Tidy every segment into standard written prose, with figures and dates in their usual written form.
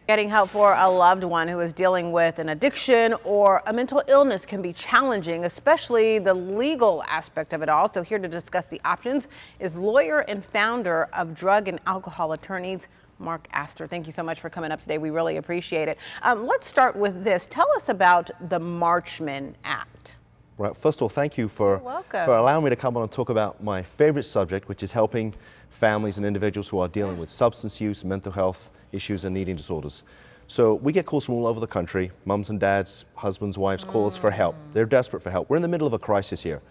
Getting help for a loved one who is dealing with an addiction or a mental illness can be challenging, especially the legal aspect of it all. So here to discuss the options is lawyer and founder of Drug and Alcohol Attorneys, Mark Astor. Thank you so much for coming up today. We really appreciate it. Let's start with this. Tell us about the Marchman Act. Right. First of all, thank you for allowing me to come on and talk about my favorite subject, which is helping families and individuals who are dealing with substance use, mental health issues, and eating disorders. So we get calls from all over the country. Mums and dads, husbands, wives call us for help. They're desperate for help. We're in the middle of a crisis here.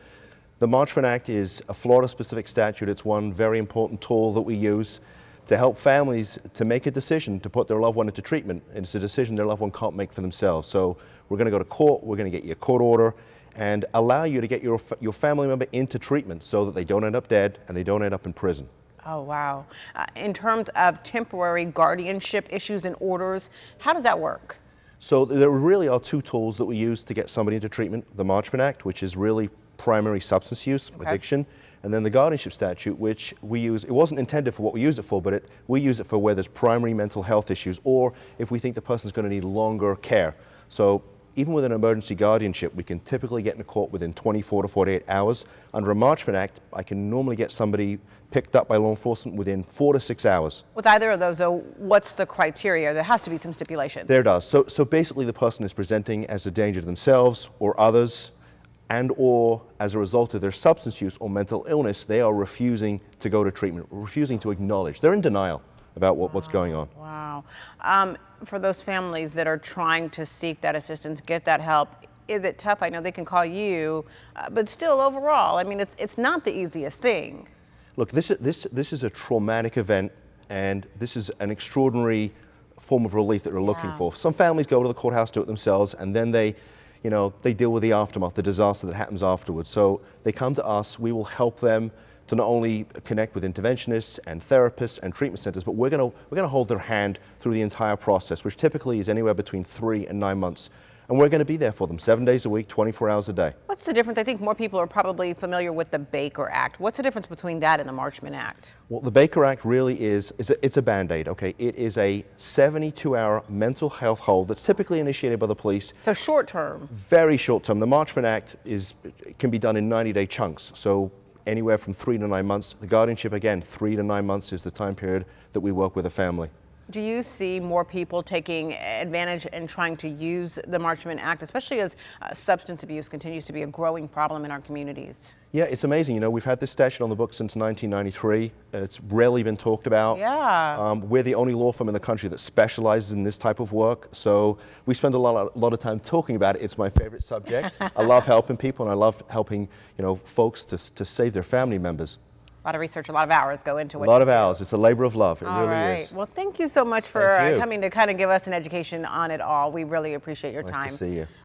The Marchman Act is a Florida-specific statute. It's one very important tool that we use to help families to make a decision to put their loved one into treatment. And it's a decision their loved one can't make for themselves. So we're going to go to court. We're going to get you a court order and allow you to get your family member into treatment so that they don't end up dead and they don't end up in prison. Oh, wow. In terms of temporary guardianship issues and orders, how does that work? So there really are two tools that we use to get somebody into treatment. The Marchman Act, which is really primary substance use, addiction, and then the guardianship statute, which we use. It wasn't intended for what we use it for, but we use it for where there's primary mental health issues or if we think the person's going to need longer care. So even with an emergency guardianship, we can typically get into court within 24 to 48 hours. Under a Marchman Act, I can normally get somebody picked up by law enforcement within 4 to 6 hours. With either of those, though, what's the criteria? There has to be some stipulations. There does. So basically the person is presenting as a danger to themselves or others, and or as a result of their substance use or mental illness, they are refusing to go to treatment, refusing to acknowledge. They're in denial about what's going on. Wow. For those families that are trying to seek that assistance, get that help, is it tough? I know they can call you, but still overall, I mean, it's not the easiest thing. Look, this is a traumatic event, and this is an extraordinary form of relief that we're looking for. Some families go to the courthouse, do it themselves, and then they deal with the aftermath, the disaster that happens afterwards. So they come to us, we will help them to not only connect with interventionists and therapists and treatment centers, but we're going to hold their hand through the entire process, which typically is anywhere between 3 and 9 months. And we're going to be there for them 7 days a week, 24 hours a day. What's the difference? I think more people are probably familiar with the Baker Act. What's the difference between that and the Marchman Act? Well, the Baker Act really it's a Band-Aid, okay? It is a 72-hour mental health hold that's typically initiated by the police. So short term. Very short term. The Marchman Act can be done in 90-day chunks. So anywhere from 3 to 9 months. The guardianship, again, 3 to 9 months is the time period that we work with a family. Do you see more people taking advantage and trying to use the Marchman Act, especially as substance abuse continues to be a growing problem in our communities? Yeah, it's amazing. You know, we've had this statute on the books since 1993. It's rarely been talked about. Yeah. We're the only law firm in the country that specializes in this type of work. So we spend a lot of time talking about it. It's my favorite subject. I love helping people, and I love helping, folks to save their family members. A lot of research, a lot of hours go into it. A lot of hours. It's a labor of love. It really is. Well, thank you so much for coming to kind of give us an education on it all. We really appreciate your time. Nice to see you.